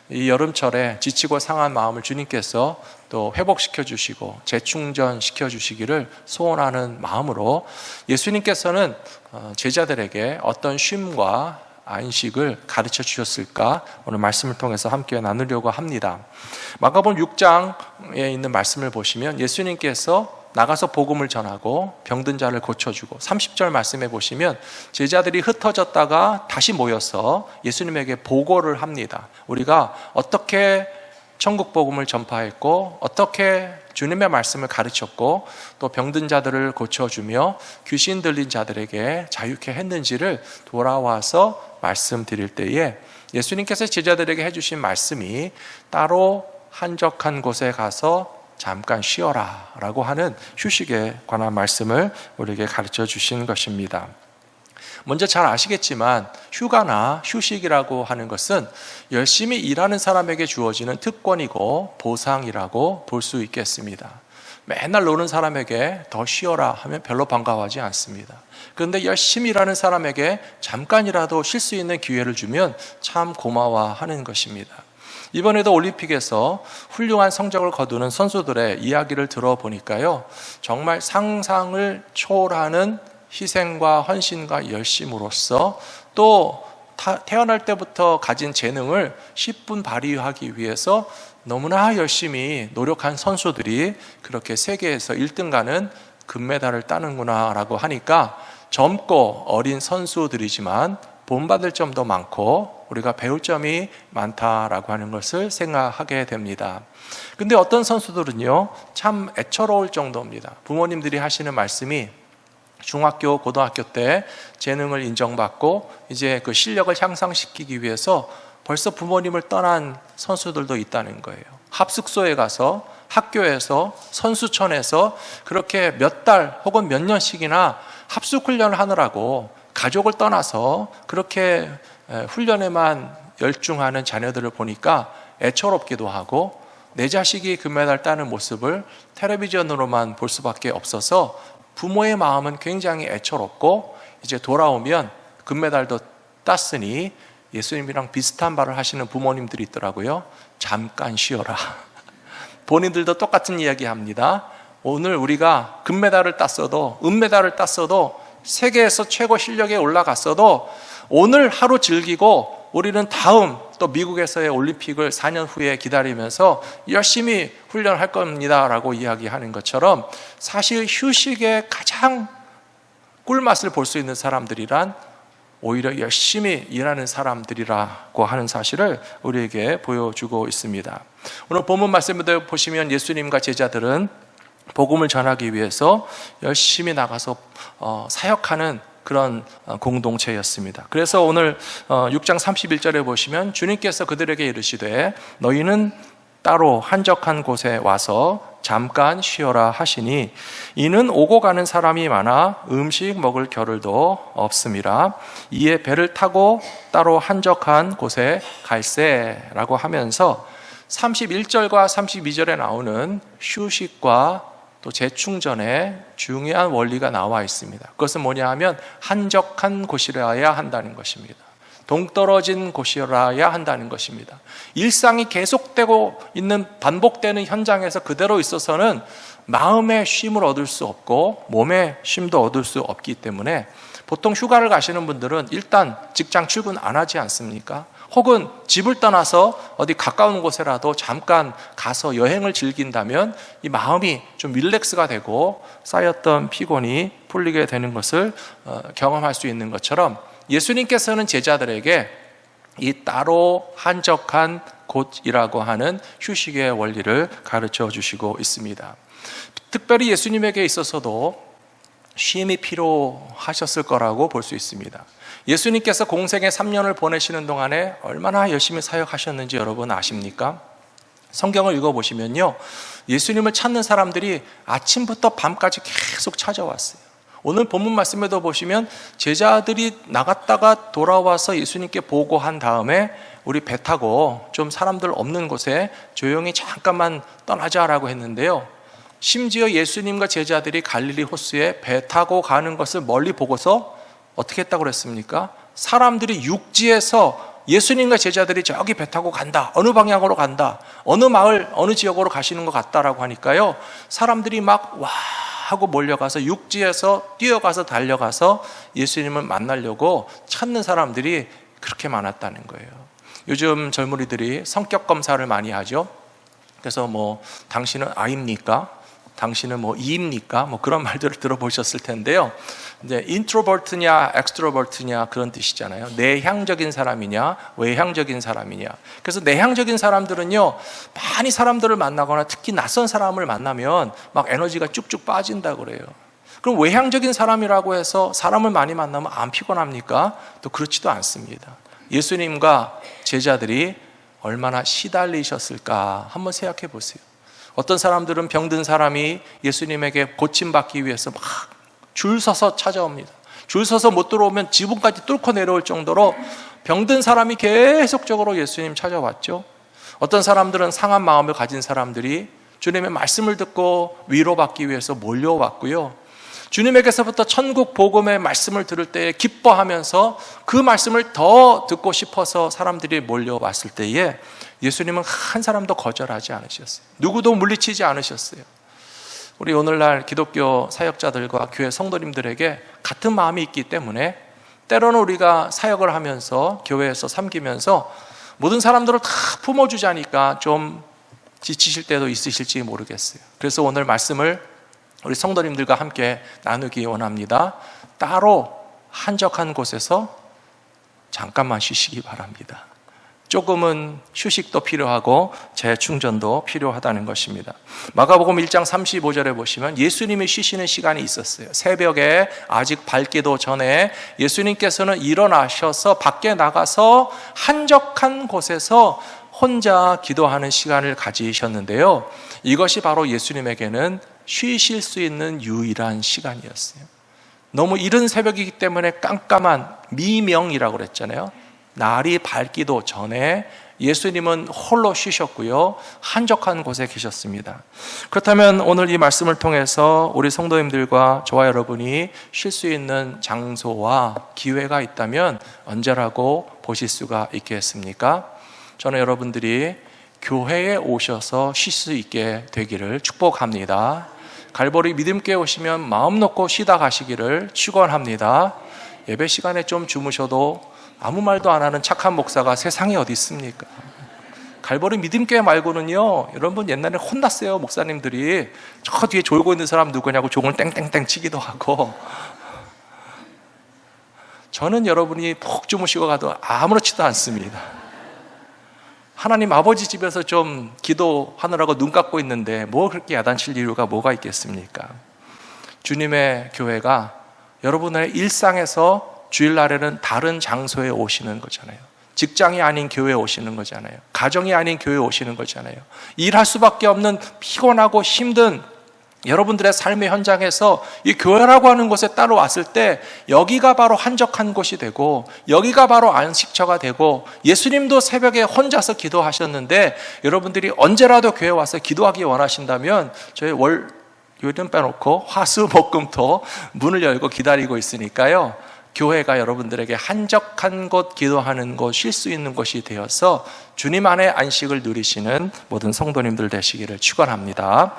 이 여름철에 지치고 상한 마음을 주님께서 또 회복시켜 주시고 재충전시켜 주시기를 소원하는 마음으로 예수님께서는 제자들에게 어떤 쉼과 안식을 가르쳐 주셨을까 오늘 말씀을 통해서 함께 나누려고 합니다. 마가복음 6장에 있는 말씀을 보시면 예수님께서 나가서 복음을 전하고 병든 자를 고쳐주고 30절 말씀에 보시면 제자들이 흩어졌다가 다시 모여서 예수님에게 보고를 합니다. 우리가 어떻게 천국 복음을 전파했고 어떻게 주님의 말씀을 가르쳤고 또 병든 자들을 고쳐주며 귀신 들린 자들에게 자유케 했는지를 돌아와서 말씀드릴 때에 예수님께서 제자들에게 해주신 말씀이 따로 한적한 곳에 가서 잠깐 쉬어라 라고 하는 휴식에 관한 말씀을 우리에게 가르쳐 주신 것입니다. 먼저 잘 아시겠지만 휴가나 휴식이라고 하는 것은 열심히 일하는 사람에게 주어지는 특권이고 보상이라고 볼 수 있겠습니다. 맨날 노는 사람에게 더 쉬어라 하면 별로 반가워하지 않습니다. 그런데 열심히 일하는 사람에게 잠깐이라도 쉴 수 있는 기회를 주면 참 고마워하는 것입니다. 이번에도 올림픽에서 훌륭한 성적을 거두는 선수들의 이야기를 들어보니까요, 정말 상상을 초월하는 희생과 헌신과 열심으로써 또 태어날 때부터 가진 재능을 10분 발휘하기 위해서 너무나 열심히 노력한 선수들이 그렇게 세계에서 1등 가는 금메달을 따는구나 라고 하니까 젊고 어린 선수들이지만 본받을 점도 많고 우리가 배울 점이 많다라고 하는 것을 생각하게 됩니다. 근데 어떤 선수들은요, 참 애처로울 정도입니다. 부모님들이 하시는 말씀이 중학교, 고등학교 때 재능을 인정받고 이제 그 실력을 향상시키기 위해서 벌써 부모님을 떠난 선수들도 있다는 거예요. 합숙소에 가서 학교에서 선수촌에서 그렇게 몇 달 혹은 몇 년씩이나 합숙훈련을 하느라고 가족을 떠나서 그렇게 훈련에만 열중하는 자녀들을 보니까 애처롭기도 하고 내 자식이 금메달 따는 모습을 텔레비전으로만 볼 수밖에 없어서 부모의 마음은 굉장히 애처롭고 이제 돌아오면 금메달도 땄으니 예수님이랑 비슷한 말을 하시는 부모님들이 있더라고요. 잠깐 쉬어라. 본인들도 똑같은 이야기 합니다. 오늘 우리가 금메달을 땄어도 은메달을 땄어도 세계에서 최고 실력에 올라갔어도 오늘 하루 즐기고 우리는 다음 또 미국에서의 올림픽을 4년 후에 기다리면서 열심히 훈련할 겁니다 라고 이야기하는 것처럼 사실 휴식의 가장 꿀맛을 볼 수 있는 사람들이란 오히려 열심히 일하는 사람들이라고 하는 사실을 우리에게 보여주고 있습니다. 오늘 본문 말씀을 보시면 예수님과 제자들은 복음을 전하기 위해서 열심히 나가서 사역하는 그런 공동체였습니다. 그래서 오늘 6장 31절에 보시면 주님께서 그들에게 이르시되 너희는 따로 한적한 곳에 와서 잠깐 쉬어라 하시니 이는 오고 가는 사람이 많아 음식 먹을 겨를도 없음이라. 이에 배를 타고 따로 한적한 곳에 갈세라고 하면서 31절과 32절에 나오는 휴식과 또 재충전에 중요한 원리가 나와 있습니다. 그것은 뭐냐 하면 한적한 곳이라야 한다는 것입니다. 동떨어진 곳이라야 한다는 것입니다. 일상이 계속되고 있는 반복되는 현장에서 그대로 있어서는 마음의 쉼을 얻을 수 없고 몸의 쉼도 얻을 수 없기 때문에 보통 휴가를 가시는 분들은 일단 직장 출근 안 하지 않습니까? 혹은 집을 떠나서 어디 가까운 곳에라도 잠깐 가서 여행을 즐긴다면 이 마음이 좀 릴렉스가 되고 쌓였던 피곤이 풀리게 되는 것을 경험할 수 있는 것처럼 예수님께서는 제자들에게 이 따로 한적한 곳이라고 하는 휴식의 원리를 가르쳐 주시고 있습니다. 특별히 예수님에게 있어서도 쉼이 필요하셨을 거라고 볼 수 있습니다. 예수님께서 공생의 3년을 보내시는 동안에 얼마나 열심히 사역하셨는지 여러분 아십니까? 성경을 읽어보시면요, 예수님을 찾는 사람들이 아침부터 밤까지 계속 찾아왔어요. 오늘 본문 말씀에도 보시면 제자들이 나갔다가 돌아와서 예수님께 보고한 다음에 우리 배 타고 좀 사람들 없는 곳에 조용히 잠깐만 떠나자라고 했는데요, 심지어 예수님과 제자들이 갈릴리 호수에 배 타고 가는 것을 멀리 보고서 어떻게 했다고 그랬습니까? 사람들이 육지에서 예수님과 제자들이 저기 배 타고 간다, 어느 방향으로 간다, 어느 마을, 어느 지역으로 가시는 것 같다라고 하니까요, 사람들이 막 와 하고 몰려가서 육지에서 뛰어가서 달려가서 예수님을 만나려고 찾는 사람들이 그렇게 많았다는 거예요. 요즘 젊은이들이 성격 검사를 많이 하죠. 그래서 뭐 당신은 I입니까? 당신은 뭐 E입니까? 뭐 그런 말들을 들어보셨을 텐데요. 이제 인트로버트냐 엑스트로버트냐 그런 뜻이잖아요. 내향적인 사람이냐 외향적인 사람이냐. 그래서 내향적인 사람들은요, 많이 사람들을 만나거나 특히 낯선 사람을 만나면 막 에너지가 쭉쭉 빠진다 그래요. 그럼 외향적인 사람이라고 해서 사람을 많이 만나면 안 피곤합니까? 또 그렇지도 않습니다. 예수님과 제자들이 얼마나 시달리셨을까 한번 생각해 보세요. 어떤 사람들은 병든 사람이 예수님에게 고침받기 위해서 막 줄 서서 찾아옵니다. 줄 서서 못 들어오면 지붕까지 뚫고 내려올 정도로 병든 사람이 계속적으로 예수님 찾아왔죠. 어떤 사람들은 상한 마음을 가진 사람들이 주님의 말씀을 듣고 위로받기 위해서 몰려왔고요. 주님에게서부터 천국 복음의 말씀을 들을 때 기뻐하면서 그 말씀을 더 듣고 싶어서 사람들이 몰려왔을 때에 예수님은 한 사람도 거절하지 않으셨어요. 누구도 물리치지 않으셨어요. 우리 오늘날 기독교 사역자들과 교회 성도님들에게 같은 마음이 있기 때문에 때로는 우리가 사역을 하면서 교회에서 섬기면서 모든 사람들을 다 품어주자니까 좀 지치실 때도 있으실지 모르겠어요. 그래서 오늘 말씀을 우리 성도님들과 함께 나누기 원합니다. 따로 한적한 곳에서 잠깐만 쉬시기 바랍니다. 조금은 휴식도 필요하고 재충전도 필요하다는 것입니다. 마가복음 1장 35절에 보시면 예수님이 쉬시는 시간이 있었어요. 새벽에 아직 밝기도 전에 예수님께서는 일어나셔서 밖에 나가서 한적한 곳에서 혼자 기도하는 시간을 가지셨는데요. 이것이 바로 예수님에게는 쉬실 수 있는 유일한 시간이었어요. 너무 이른 새벽이기 때문에 깜깜한 미명이라고 그랬잖아요. 날이 밝기도 전에 예수님은 홀로 쉬셨고요, 한적한 곳에 계셨습니다. 그렇다면 오늘 이 말씀을 통해서 우리 성도님들과 저와 여러분이 쉴 수 있는 장소와 기회가 있다면 언제라고 보실 수가 있겠습니까? 저는 여러분들이 교회에 오셔서 쉴 수 있게 되기를 축복합니다. 갈보리 믿음교회 오시면 마음 놓고 쉬다 가시기를 축원합니다. 예배 시간에 좀 주무셔도 아무 말도 안 하는 착한 목사가 세상에 어디 있습니까? 갈보리 믿음교회 말고는요, 여러분 옛날에 혼났어요. 목사님들이 저 뒤에 졸고 있는 사람 누구냐고 종을 땡땡땡 치기도 하고. 저는 여러분이 푹 주무시고 가도 아무렇지도 않습니다. 하나님 아버지 집에서 좀 기도하느라고 눈 감고 있는데 뭐 그렇게 야단칠 이유가 뭐가 있겠습니까? 주님의 교회가 여러분의 일상에서 주일날에는 다른 장소에 오시는 거잖아요. 직장이 아닌 교회에 오시는 거잖아요. 가정이 아닌 교회에 오시는 거잖아요. 일할 수밖에 없는 피곤하고 힘든 여러분들의 삶의 현장에서 이 교회라고 하는 곳에 따로 왔을 때 여기가 바로 한적한 곳이 되고 여기가 바로 안식처가 되고, 예수님도 새벽에 혼자서 기도하셨는데 여러분들이 언제라도 교회 와서 기도하기 원하신다면 저희 요일은 빼놓고 화수 목금토 문을 열고 기다리고 있으니까요, 교회가 여러분들에게 한적한 곳, 기도하는 곳, 쉴 수 있는 곳이 되어서 주님 안에 안식을 누리시는 모든 성도님들 되시기를 축원합니다.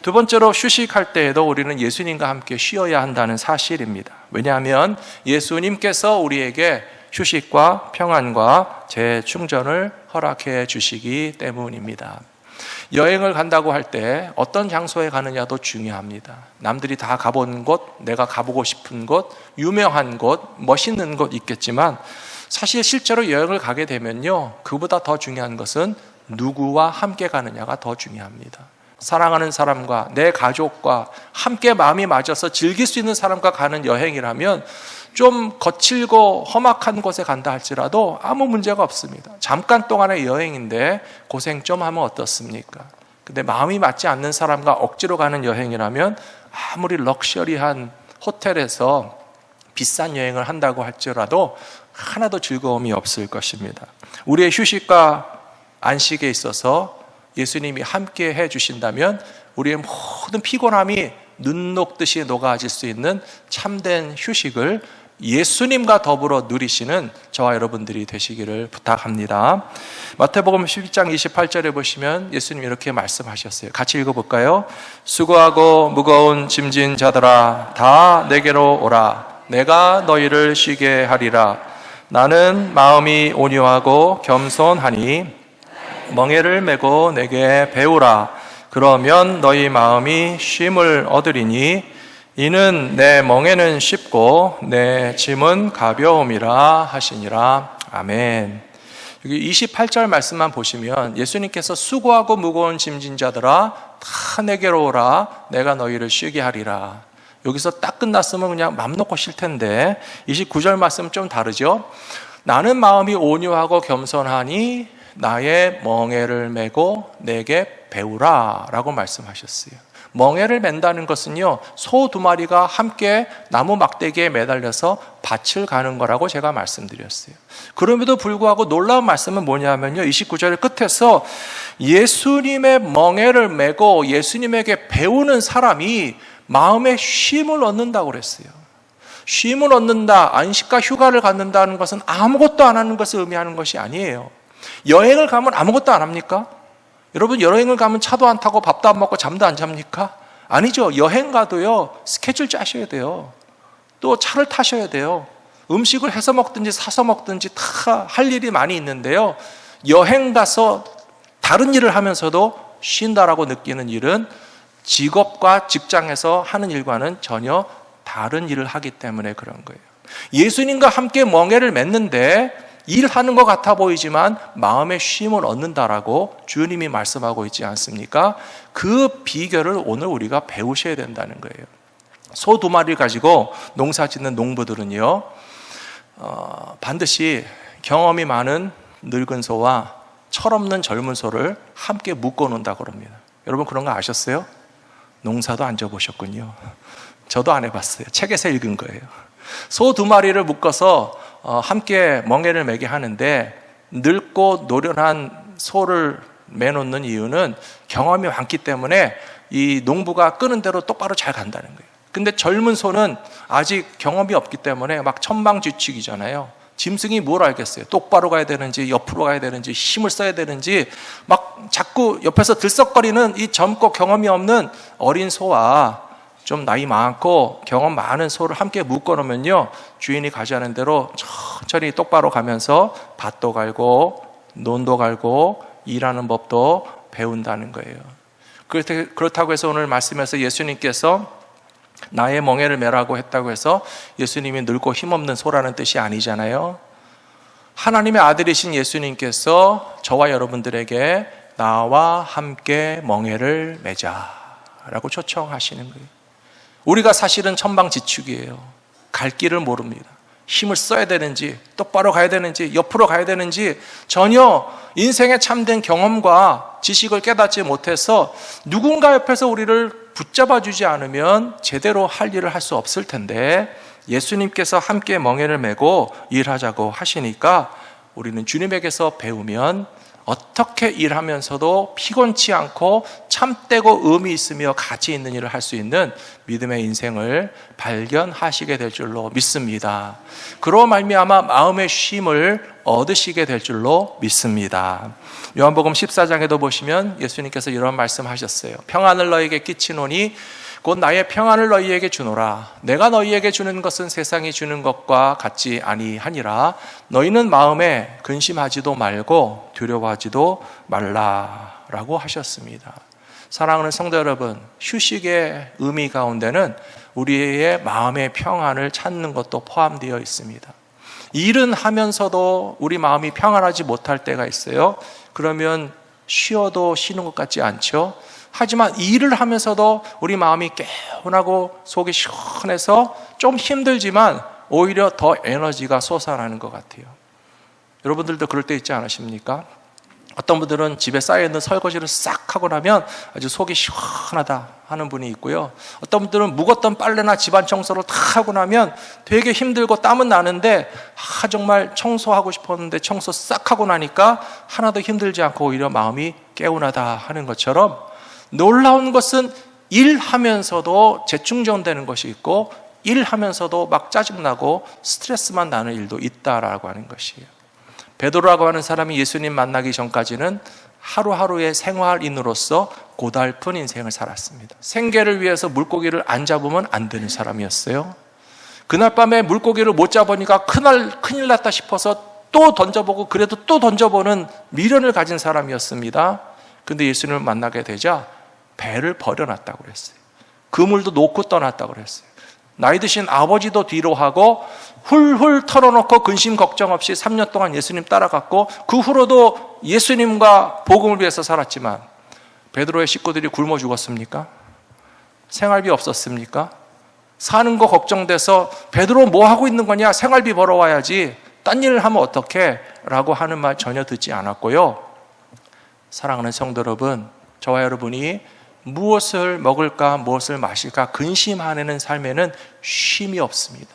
두 번째로, 휴식할 때에도 우리는 예수님과 함께 쉬어야 한다는 사실입니다. 왜냐하면 예수님께서 우리에게 휴식과 평안과 재충전을 허락해 주시기 때문입니다. 여행을 간다고 할 때 어떤 장소에 가느냐도 중요합니다. 남들이 다 가본 곳, 내가 가보고 싶은 곳, 유명한 곳, 멋있는 곳 있겠지만 사실 실제로 여행을 가게 되면요, 그보다 더 중요한 것은 누구와 함께 가느냐가 더 중요합니다. 사랑하는 사람과 내 가족과 함께 마음이 맞아서 즐길 수 있는 사람과 가는 여행이라면 좀 거칠고 험악한 곳에 간다 할지라도 아무 문제가 없습니다. 잠깐 동안의 여행인데 고생 좀 하면 어떻습니까? 근데 마음이 맞지 않는 사람과 억지로 가는 여행이라면 아무리 럭셔리한 호텔에서 비싼 여행을 한다고 할지라도 하나도 즐거움이 없을 것입니다. 우리의 휴식과 안식에 있어서 예수님이 함께 해주신다면 우리의 모든 피곤함이 눈 녹듯이 녹아질 수 있는 참된 휴식을 예수님과 더불어 누리시는 저와 여러분들이 되시기를 부탁합니다. 마태복음 12장 28절에 보시면 예수님 이렇게 말씀하셨어요. 같이 읽어볼까요? 수고하고 무거운 짐진 자들아 다 내게로 오라. 내가 너희를 쉬게 하리라. 나는 마음이 온유하고 겸손하니 멍에를 메고 내게 배우라. 그러면 너희 마음이 쉼을 얻으리니 이는 내 멍에는 쉽고 내 짐은 가벼움이라 하시니라. 아멘. 여기 28절 말씀만 보시면 예수님께서 수고하고 무거운 짐진 자들아 다 내게로 오라. 내가 너희를 쉬게 하리라. 여기서 딱 끝났으면 그냥 맘 놓고 쉴 텐데 29절 말씀은 좀 다르죠. 나는 마음이 온유하고 겸손하니 나의 멍에를 메고 내게 배우라 라고 말씀하셨어요. 멍에를 맨다는 것은요, 소 두 마리가 함께 나무 막대기에 매달려서 밭을 가는 거라고 제가 말씀드렸어요. 그럼에도 불구하고 놀라운 말씀은 뭐냐면요, 29절 끝에서 예수님의 멍에를 메고 예수님에게 배우는 사람이 마음에 쉼을 얻는다고 그랬어요. 쉼을 얻는다, 안식과 휴가를 갖는다는 것은 아무것도 안 하는 것을 의미하는 것이 아니에요. 여행을 가면 아무것도 안 합니까? 여러분, 여행을 가면 차도 안 타고 밥도 안 먹고 잠도 안 잡니까? 아니죠. 여행 가도요, 스케줄 짜셔야 돼요. 또 차를 타셔야 돼요. 음식을 해서 먹든지 사서 먹든지 다 할 일이 많이 있는데요, 여행 가서 다른 일을 하면서도 쉰다라고 느끼는 일은 직업과 직장에서 하는 일과는 전혀 다른 일을 하기 때문에 그런 거예요. 예수님과 함께 멍에를 맺는데 일하는 것 같아 보이지만 마음의 쉼을 얻는다라고 주님이 말씀하고 있지 않습니까? 그 비결을 오늘 우리가 배우셔야 된다는 거예요. 소 두 마리를 가지고 농사 짓는 농부들은요, 반드시 경험이 많은 늙은 소와 철없는 젊은 소를 함께 묶어 놓는다고 합니다. 여러분, 그런 거 아셨어요? 농사도 안 져보셨군요. 저도 안 해봤어요. 책에서 읽은 거예요. 소 두 마리를 묶어서 함께 멍에를 매게 하는데, 늙고 노련한 소를 매놓는 이유는 경험이 많기 때문에 이 농부가 끄는 대로 똑바로 잘 간다는 거예요. 근데 젊은 소는 아직 경험이 없기 때문에 막 천방지축이잖아요. 짐승이 뭘 알겠어요? 똑바로 가야 되는지 옆으로 가야 되는지 힘을 써야 되는지 막 자꾸 옆에서 들썩거리는 이 젊고 경험이 없는 어린 소와 좀 나이 많고 경험 많은 소를 함께 묶어놓으면요, 주인이 가자는 대로 천천히 똑바로 가면서 밭도 갈고 논도 갈고 일하는 법도 배운다는 거예요. 그렇다고 해서 오늘 말씀에서 예수님께서 나의 멍에를 메라고 했다고 해서 예수님이 늙고 힘없는 소라는 뜻이 아니잖아요. 하나님의 아들이신 예수님께서 저와 여러분들에게 나와 함께 멍에를 매자라고 초청하시는 거예요. 우리가 사실은 천방지축이에요. 갈 길을 모릅니다. 힘을 써야 되는지, 똑바로 가야 되는지, 옆으로 가야 되는지 전혀 인생의 참된 경험과 지식을 깨닫지 못해서 누군가 옆에서 우리를 붙잡아 주지 않으면 제대로 할 일을 할 수 없을 텐데, 예수님께서 함께 멍에를 메고 일하자고 하시니까 우리는 주님에게서 배우면 어떻게 일하면서도 피곤치 않고 참되고 의미 있으며 가치 있는 일을 할 수 있는 믿음의 인생을 발견하시게 될 줄로 믿습니다. 그로 말미암아 마음의 쉼을 얻으시게 될 줄로 믿습니다. 요한복음 14장에도 보시면 예수님께서 이런 말씀하셨어요. 평안을 너희에게 끼치노니 곧 나의 평안을 너희에게 주노라. 내가 너희에게 주는 것은 세상이 주는 것과 같지 아니하니라. 너희는 마음에 근심하지도 말고 두려워하지도 말라라고 하셨습니다. 사랑하는 성도 여러분, 휴식의 의미 가운데는 우리의 마음의 평안을 찾는 것도 포함되어 있습니다. 일은 하면서도 우리 마음이 평안하지 못할 때가 있어요. 그러면 쉬어도 쉬는 것 같지 않죠? 하지만 일을 하면서도 우리 마음이 개운하고 속이 시원해서 좀 힘들지만 오히려 더 에너지가 솟아나는 것 같아요. 여러분들도 그럴 때 있지 않으십니까? 어떤 분들은 집에 쌓여있는 설거지를 싹 하고 나면 아주 속이 시원하다 하는 분이 있고요. 어떤 분들은 묵었던 빨래나 집안 청소를 다 하고 나면 되게 힘들고 땀은 나는데 정말 청소하고 싶었는데 청소 싹 하고 나니까 하나도 힘들지 않고 오히려 마음이 개운하다 하는 것처럼, 놀라운 것은 일하면서도 재충전되는 것이 있고 일하면서도 막 짜증나고 스트레스만 나는 일도 있다라고 하는 것이에요. 베드로라고 하는 사람이 예수님 만나기 전까지는 하루하루의 생활인으로서 고달픈 인생을 살았습니다. 생계를 위해서 물고기를 안 잡으면 안 되는 사람이었어요. 그날 밤에 물고기를 못 잡으니까 큰일 났다 싶어서 또 던져보고 그래도 또 던져보는 미련을 가진 사람이었습니다. 근데 예수님을 만나게 되자 배를 버려놨다고 그랬어요. 그물도 놓고 떠났다고 그랬어요. 나이 드신 아버지도 뒤로 하고 훌훌 털어놓고 근심 걱정 없이 3년 동안 예수님 따라갔고 그 후로도 예수님과 복음을 위해서 살았지만 베드로의 식구들이 굶어 죽었습니까? 생활비 없었습니까? 사는 거 걱정돼서 베드로 뭐 하고 있는 거냐? 생활비 벌어와야지. 딴 일을 하면 어떡해? 라고 하는 말 전혀 듣지 않았고요. 사랑하는 성도 여러분, 저와 여러분이 무엇을 먹을까 무엇을 마실까 근심하는 삶에는 쉼이 없습니다.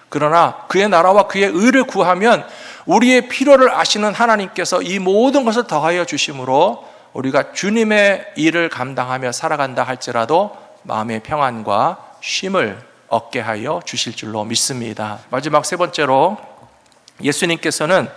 그러나 그의 나라와 그의 의를 구하면 우리의 필요를 아시는 하나님께서 이 모든 것을 더하여 주심으로 우리가 주님의 일을 감당하며 살아간다 할지라도 마음의 평안과 쉼을 얻게 하여 주실 줄로 믿습니다. 마지막 세 번째로 예수님께서는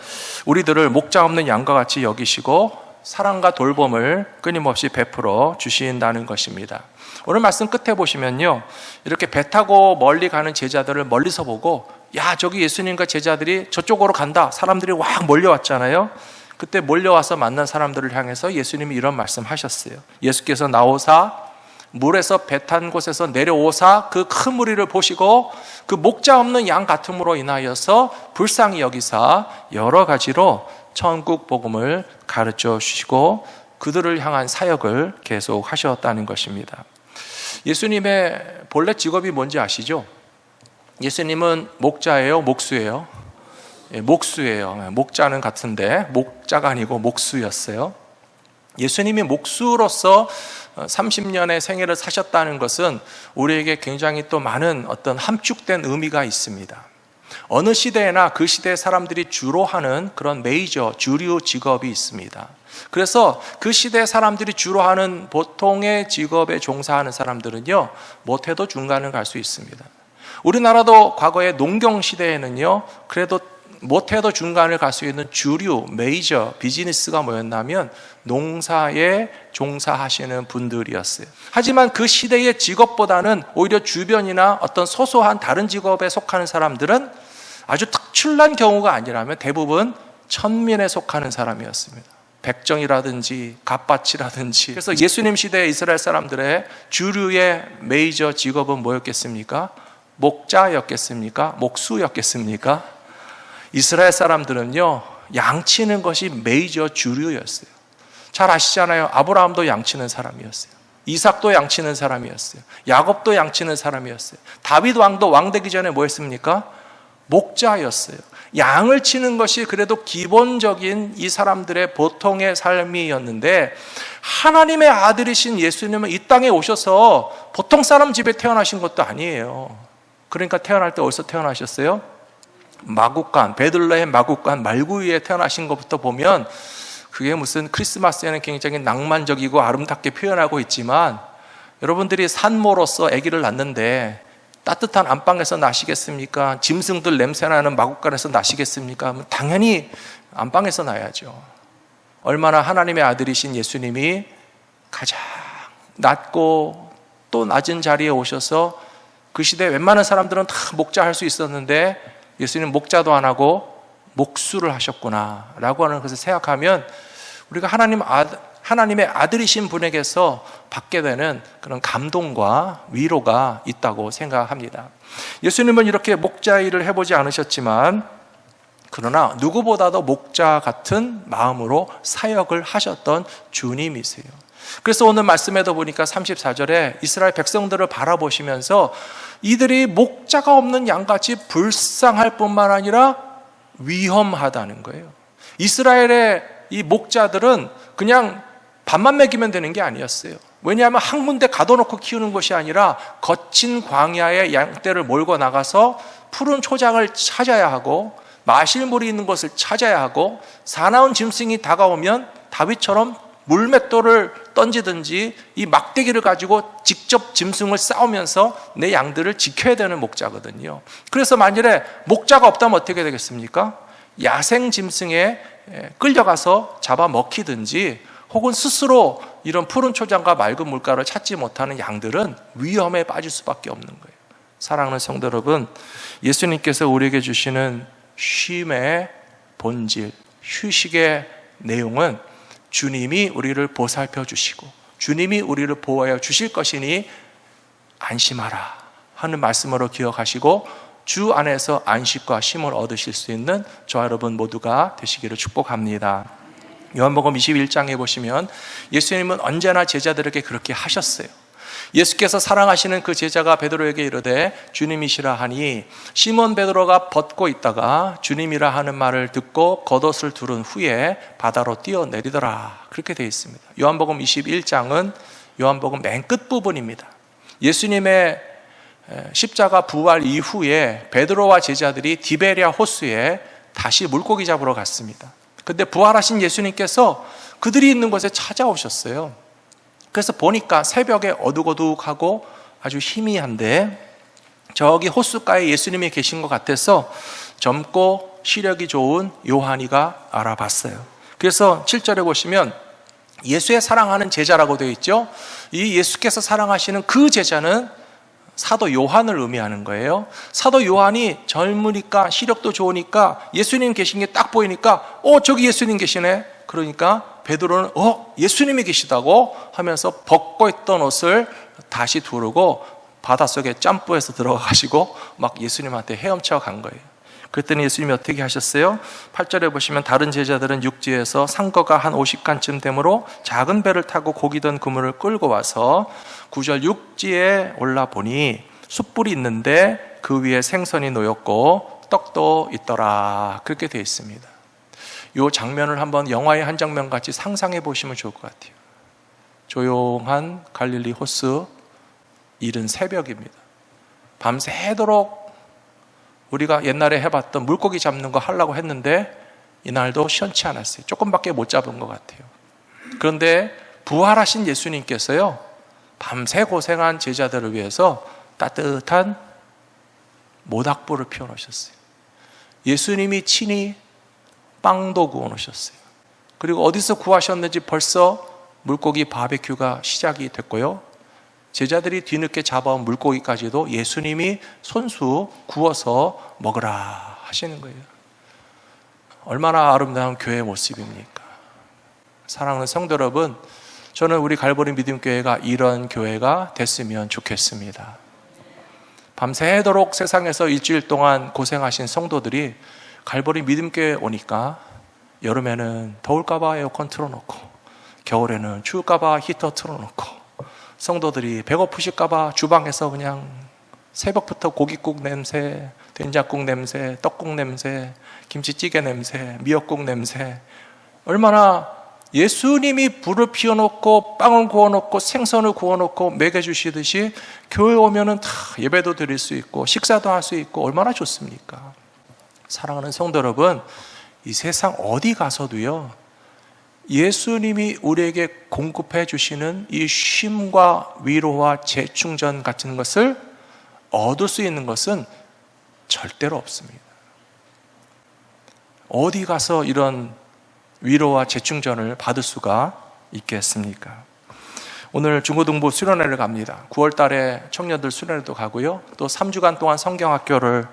우리들을 목자 없는 양과 같이 여기시고 사랑과 돌봄을 끊임없이 베풀어 주신다는 것입니다. 오늘 말씀 끝에 보시면요, 이렇게 배 타고 멀리 가는 제자들을 멀리서 보고 야, 저기 예수님과 제자들이 저쪽으로 간다. 사람들이 확 몰려왔잖아요. 그때 몰려와서 만난 사람들을 향해서 예수님이 이런 말씀 하셨어요. 예수께서 나오사 물에서 배 탄 곳에서 내려오사 그 큰 무리를 보시고 그 목자 없는 양 같음으로 인하여서 불쌍히 여기사 여러 가지로 천국 복음을 가르쳐 주시고 그들을 향한 사역을 계속 하셨다는 것입니다. 예수님의 본래 직업이 뭔지 아시죠? 예수님은 목자예요, 목수예요? 목수예요. 목자는 같은데 목자가 아니고 목수였어요. 예수님이 목수로서 30년의 생애를 사셨다는 것은 우리에게 굉장히 또 많은 어떤 함축된 의미가 있습니다. 어느 시대에나 그 시대의 사람들이 주로 하는 그런 메이저 주류 직업이 있습니다. 그래서 그 시대의 사람들이 주로 하는 보통의 직업에 종사하는 사람들은요, 못해도 중간을 갈 수 있습니다. 우리나라도 과거에 농경 시대에는요, 그래도 못해도 중간을 갈 수 있는 주류 메이저 비즈니스가 뭐였냐면 농사에 종사하시는 분들이었어요. 하지만 그 시대의 직업보다는 오히려 주변이나 어떤 소소한 다른 직업에 속하는 사람들은 아주 특출난 경우가 아니라면 대부분 천민에 속하는 사람이었습니다. 백정이라든지 갓밭이라든지. 그래서 예수님 시대의 이스라엘 사람들의 주류의 메이저 직업은 뭐였겠습니까? 목자였겠습니까? 목수였겠습니까? 이스라엘 사람들은요, 양치는 것이 메이저 주류였어요. 잘 아시잖아요. 아브라함도 양치는 사람이었어요. 이삭도 양치는 사람이었어요. 야곱도 양치는 사람이었어요. 다윗 왕도 왕 되기 전에 뭐 했습니까? 목자였어요. 양을 치는 것이 그래도 기본적인 이 사람들의 보통의 삶이었는데 하나님의 아들이신 예수님은 이 땅에 오셔서 보통 사람 집에 태어나신 것도 아니에요. 그러니까 태어날 때 어디서 태어나셨어요? 마구간, 베들레헴 마구간 말구이에 태어나신 것부터 보면 그게 무슨 크리스마스에는 굉장히 낭만적이고 아름답게 표현하고 있지만 여러분들이 산모로서 아기를 낳는데 따뜻한 안방에서 나시겠습니까? 짐승들 냄새나는 마구간에서 나시겠습니까? 당연히 안방에서 나야죠. 얼마나 하나님의 아들이신 예수님이 가장 낮고 또 낮은 자리에 오셔서 그 시대 웬만한 사람들은 다 목자할 수 있었는데 예수님 목자도 안 하고 목수를 하셨구나 라고 하는 것을 생각하면 우리가 하나님의 아들이신 분에게서 받게 되는 그런 감동과 위로가 있다고 생각합니다. 예수님은 이렇게 목자 일을 해보지 않으셨지만 그러나 누구보다도 목자 같은 마음으로 사역을 하셨던 주님이세요. 그래서 오늘 말씀에도 보니까 34절에 이스라엘 백성들을 바라보시면서 이들이 목자가 없는 양같이 불쌍할 뿐만 아니라 위험하다는 거예요. 이스라엘의 이 목자들은 그냥 밥만 먹이면 되는 게 아니었어요. 왜냐하면 한 군데 가둬놓고 키우는 것이 아니라 거친 광야에 양떼를 몰고 나가서 푸른 초장을 찾아야 하고 마실 물이 있는 곳을 찾아야 하고 사나운 짐승이 다가오면 다윗처럼 물맷돌을 던지든지 이 막대기를 가지고 직접 짐승을 싸우면서 내 양들을 지켜야 되는 목자거든요. 그래서 만일에 목자가 없다면 어떻게 되겠습니까? 야생 짐승에 끌려가서 잡아먹히든지 혹은 스스로 이런 푸른 초장과 맑은 물가를 찾지 못하는 양들은 위험에 빠질 수밖에 없는 거예요. 사랑하는 성도 여러분, 예수님께서 우리에게 주시는 쉼의 본질, 휴식의 내용은 주님이 우리를 보살펴 주시고 주님이 우리를 보호하여 주실 것이니 안심하라 하는 말씀으로 기억하시고 주 안에서 안식과 쉼을 얻으실 수 있는 저와 여러분 모두가 되시기를 축복합니다. 요한복음 21장에 보시면 예수님은 언제나 제자들에게 그렇게 하셨어요. 예수께서 사랑하시는 그 제자가 베드로에게 이르되 주님이시라 하니 시몬 베드로가 벗고 있다가 주님이라 하는 말을 듣고 겉옷을 두른 후에 바다로 뛰어내리더라. 그렇게 되어 있습니다. 요한복음 21장은 요한복음 맨 끝부분입니다. 예수님의 십자가 부활 이후에 베드로와 제자들이 디베랴 호수에 다시 물고기 잡으러 갔습니다. 근데 부활하신 예수님께서 그들이 있는 곳에 찾아오셨어요. 그래서 보니까 새벽에 어둑어둑하고 아주 희미한데 저기 호숫가에 예수님이 계신 것 같아서 젊고 시력이 좋은 요한이가 알아봤어요. 그래서 7절에 보시면 예수의 사랑하는 제자라고 되어 있죠. 이 예수께서 사랑하시는 그 제자는 사도 요한을 의미하는 거예요. 사도 요한이 젊으니까 시력도 좋으니까 예수님 계신 게 딱 보이니까 저기 예수님 계시네. 그러니까 베드로는 예수님이 계시다고 하면서 벗고 있던 옷을 다시 두르고 바닷속에 점프해서 들어가시고 막 예수님한테 헤엄쳐 간 거예요. 그랬더니 예수님이 어떻게 하셨어요? 8절에 보시면 다른 제자들은 육지에서 상거가 한 50간쯤 되므로 작은 배를 타고 고기던 그물을 끌고 와서 9절 육지에 올라보니 숯불이 있는데 그 위에 생선이 놓였고 떡도 있더라. 그렇게 되어 있습니다. 이 장면을 한번 영화의 한 장면 같이 상상해 보시면 좋을 것 같아요. 조용한 갈릴리 호수, 이른 새벽입니다. 밤새도록 우리가 옛날에 해봤던 물고기 잡는 거 하려고 했는데 이날도 시원치 않았어요. 조금밖에 못 잡은 것 같아요. 그런데 부활하신 예수님께서요, 밤새 고생한 제자들을 위해서 따뜻한 모닥불을 피워놓으셨어요. 예수님이 친히 빵도 구워놓으셨어요. 그리고 어디서 구하셨는지 벌써 물고기 바베큐가 시작이 됐고요. 제자들이 뒤늦게 잡아온 물고기까지도 예수님이 손수 구워서 먹으라 하시는 거예요. 얼마나 아름다운 교회의 모습입니까? 사랑하는 성도 여러분, 저는 우리 갈보리 믿음교회가 이런 교회가 됐으면 좋겠습니다. 밤새도록 세상에서 일주일 동안 고생하신 성도들이 갈보리 믿음교회에 오니까 여름에는 더울까봐 에어컨 틀어놓고 겨울에는 추울까봐 히터 틀어놓고 성도들이 배고프실까봐 주방에서 그냥 새벽부터 고깃국 냄새, 된장국 냄새, 떡국 냄새, 김치찌개 냄새, 미역국 냄새, 얼마나 예수님이 불을 피워놓고 빵을 구워놓고 생선을 구워놓고 먹여주시듯이 교회 오면은 다 예배도 드릴 수 있고 식사도 할 수 있고 얼마나 좋습니까? 사랑하는 성도 여러분, 이 세상 어디 가서도요, 예수님이 우리에게 공급해 주시는 이 쉼과 위로와 재충전 같은 것을 얻을 수 있는 것은 절대로 없습니다. 어디 가서 이런 위로와 재충전을 받을 수가 있겠습니까? 오늘 중고등부 수련회를 갑니다. 9월 달에 청년들 수련회도 가고요. 또 3주간 동안 성경학교를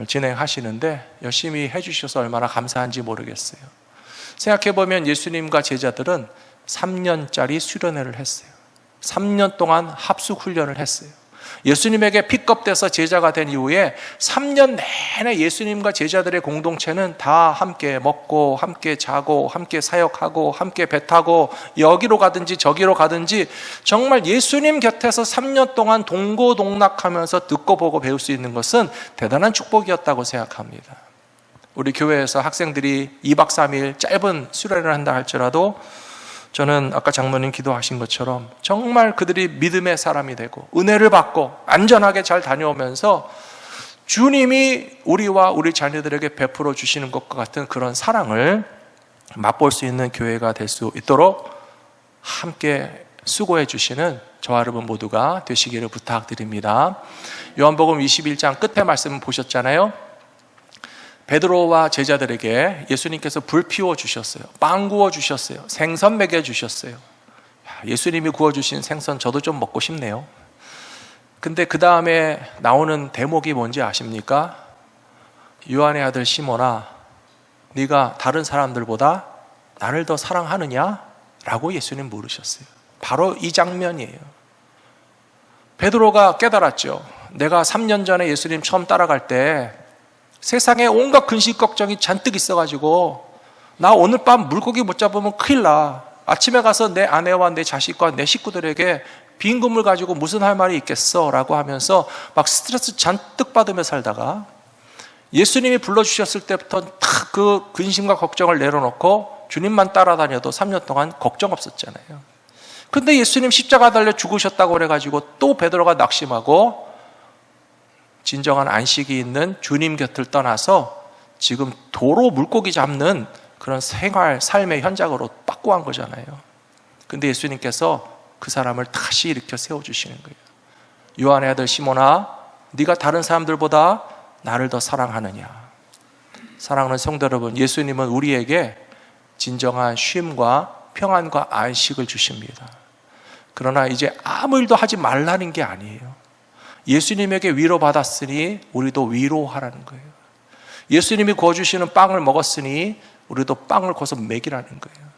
진행하시는데 열심히 해주셔서 얼마나 감사한지 모르겠어요. 생각해보면 예수님과 제자들은 3년짜리 수련회를 했어요. 3년 동안 합숙훈련을 했어요. 예수님에게 픽업돼서 제자가 된 이후에 3년 내내 예수님과 제자들의 공동체는 다 함께 먹고 함께 자고 함께 사역하고 함께 배 타고 여기로 가든지 저기로 가든지 정말 예수님 곁에서 3년 동안 동고동락하면서 듣고 보고 배울 수 있는 것은 대단한 축복이었다고 생각합니다. 우리 교회에서 학생들이 2박 3일 짧은 수련을 한다 할지라도 저는 아까 장모님 기도하신 것처럼 정말 그들이 믿음의 사람이 되고 은혜를 받고 안전하게 잘 다녀오면서 주님이 우리와 우리 자녀들에게 베풀어 주시는 것과 같은 그런 사랑을 맛볼 수 있는 교회가 될 수 있도록 함께 수고해 주시는 저와 여러분 모두가 되시기를 부탁드립니다. 요한복음 21장 끝에 말씀 보셨잖아요. 베드로와 제자들에게 예수님께서 불 피워 주셨어요. 빵 구워 주셨어요. 생선 먹여 주셨어요. 예수님이 구워주신 생선 저도 좀 먹고 싶네요. 근데 그 다음에 나오는 대목이 뭔지 아십니까? 요한의 아들 시몬아, 네가 다른 사람들보다 나를 더 사랑하느냐? 라고 예수님 물으셨어요. 바로 이 장면이에요. 베드로가 깨달았죠. 내가 3년 전에 예수님 처음 따라갈 때 세상에 온갖 근심 걱정이 잔뜩 있어가지고 나 오늘 밤 물고기 못 잡으면 큰일 나. 아침에 가서 내 아내와 내 자식과 내 식구들에게 빈 그물 가지고 무슨 할 말이 있겠어? 라고 하면서 막 스트레스 잔뜩 받으며 살다가 예수님이 불러주셨을 때부터 다 그 근심과 걱정을 내려놓고 주님만 따라다녀도 3년 동안 걱정 없었잖아요. 근데 예수님 십자가 달려 죽으셨다고 그래가지고 또 베드로가 낙심하고 진정한 안식이 있는 주님 곁을 떠나서 지금 도로 물고기 잡는 그런 생활, 삶의 현장으로 바꿔간 거잖아요. 근데 예수님께서 그 사람을 다시 일으켜 세워주시는 거예요. 요한의 아들 시몬아, 네가 다른 사람들보다 나를 더 사랑하느냐? 사랑하는 성도 여러분, 예수님은 우리에게 진정한 쉼과 평안과 안식을 주십니다. 그러나 이제 아무 일도 하지 말라는 게 아니에요. 예수님에게 위로받았으니 우리도 위로하라는 거예요. 예수님이 구워주시는 빵을 먹었으니 우리도 빵을 구워서 먹이라는 거예요.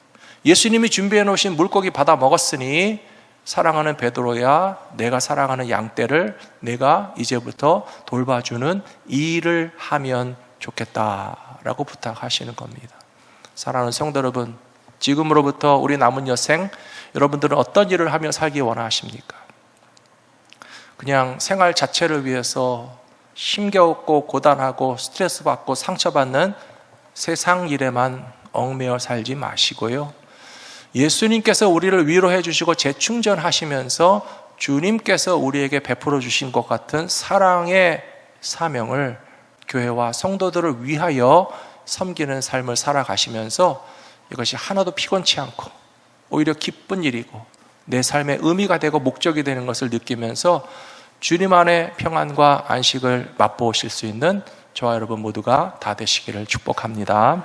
예수님이 준비해 놓으신 물고기 받아 먹었으니 사랑하는 베드로야, 내가 사랑하는 양떼를 내가 이제부터 돌봐주는 이 일을 하면 좋겠다라고 부탁하시는 겁니다. 사랑하는 성도 여러분, 지금으로부터 우리 남은 여생 여러분들은 어떤 일을 하며 살기 원하십니까? 그냥 생활 자체를 위해서 힘겨웠고 고단하고 스트레스 받고 상처받는 세상 일에만 얽매여 살지 마시고요. 예수님께서 우리를 위로해 주시고 재충전하시면서 주님께서 우리에게 베풀어 주신 것 같은 사랑의 사명을 교회와 성도들을 위하여 섬기는 삶을 살아가시면서 이것이 하나도 피곤치 않고 오히려 기쁜 일이고 내 삶의 의미가 되고 목적이 되는 것을 느끼면서 주님 안의 평안과 안식을 맛보실 수 있는 저와 여러분 모두가 다 되시기를 축복합니다.